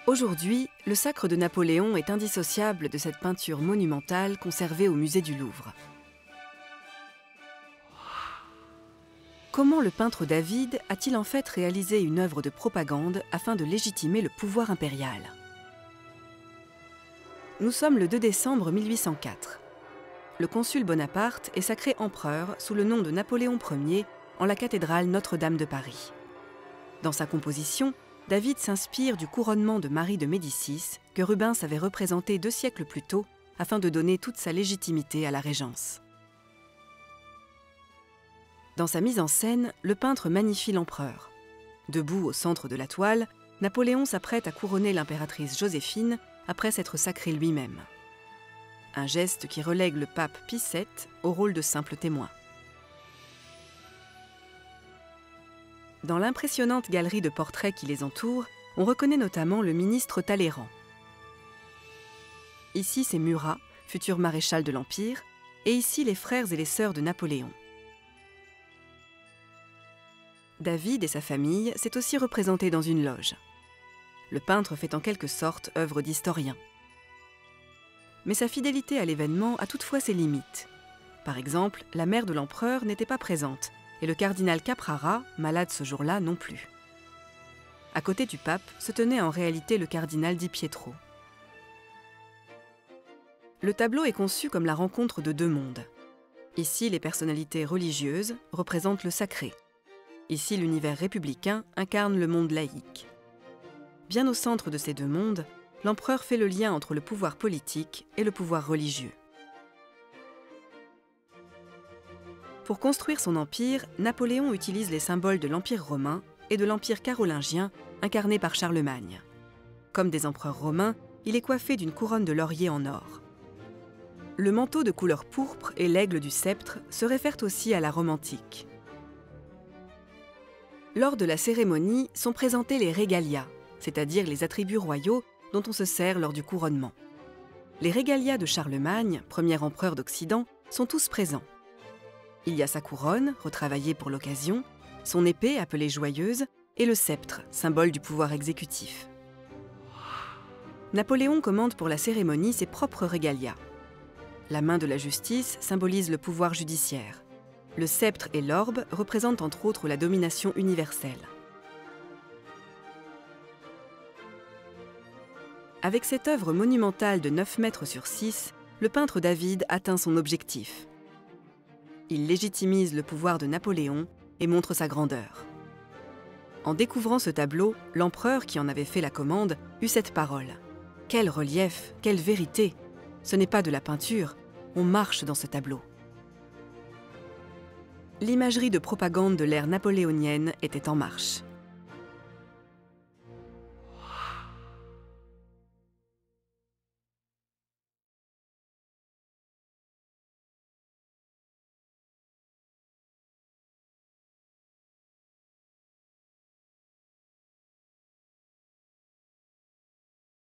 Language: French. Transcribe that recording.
Aujourd'hui, le sacre de Napoléon est indissociable de cette peinture monumentale conservée au musée du Louvre. Comment le peintre David a-t-il en fait réalisé une œuvre de propagande afin de légitimer le pouvoir impérial? Nous sommes le 2 décembre 1804. Le consul Bonaparte est sacré empereur sous le nom de Napoléon Ier en la cathédrale Notre-Dame de Paris. Dans sa composition, David s'inspire du couronnement de Marie de Médicis que Rubens avait représenté 2 siècles plus tôt afin de donner toute sa légitimité à la régence. Dans sa mise en scène, le peintre magnifie l'empereur. Debout au centre de la toile, Napoléon s'apprête à couronner l'impératrice Joséphine après s'être sacré lui-même. Un geste qui relègue le pape Pie VII au rôle de simple témoin. Dans l'impressionnante galerie de portraits qui les entoure, on reconnaît notamment le ministre Talleyrand. Ici, c'est Murat, futur maréchal de l'Empire, et ici les frères et les sœurs de Napoléon. David et sa famille s'est aussi représenté dans une loge. Le peintre fait en quelque sorte œuvre d'historien. Mais sa fidélité à l'événement a toutefois ses limites. Par exemple, la mère de l'empereur n'était pas présente, et le cardinal Caprara, malade ce jour-là, non plus. À côté du pape se tenait en réalité le cardinal Di Pietro. Le tableau est conçu comme la rencontre de 2 mondes. Ici, les personnalités religieuses représentent le sacré. Ici, l'univers républicain incarne le monde laïque. Bien au centre de ces 2 mondes, l'empereur fait le lien entre le pouvoir politique et le pouvoir religieux. Pour construire son empire, Napoléon utilise les symboles de l'Empire romain et de l'Empire carolingien incarné par Charlemagne. Comme des empereurs romains, il est coiffé d'une couronne de laurier en or. Le manteau de couleur pourpre et l'aigle du sceptre se réfèrent aussi à la Rome antique. Lors de la cérémonie sont présentés les regalia, c'est-à-dire les attributs royaux dont on se sert lors du couronnement. Les regalia de Charlemagne, premier empereur d'Occident, sont tous présents. Il y a sa couronne, retravaillée pour l'occasion, son épée appelée joyeuse, et le sceptre, symbole du pouvoir exécutif. Napoléon commande pour la cérémonie ses propres regalia. La main de la justice symbolise le pouvoir judiciaire. Le sceptre et l'orbe représentent entre autres la domination universelle. Avec cette œuvre monumentale de 9 mètres sur 6, le peintre David atteint son objectif. Il légitimise le pouvoir de Napoléon et montre sa grandeur. En découvrant ce tableau, l'empereur qui en avait fait la commande eut cette parole. « Quel relief, quelle vérité! Ce n'est pas de la peinture, on marche dans ce tableau. » L'imagerie de propagande de l'ère napoléonienne était en marche.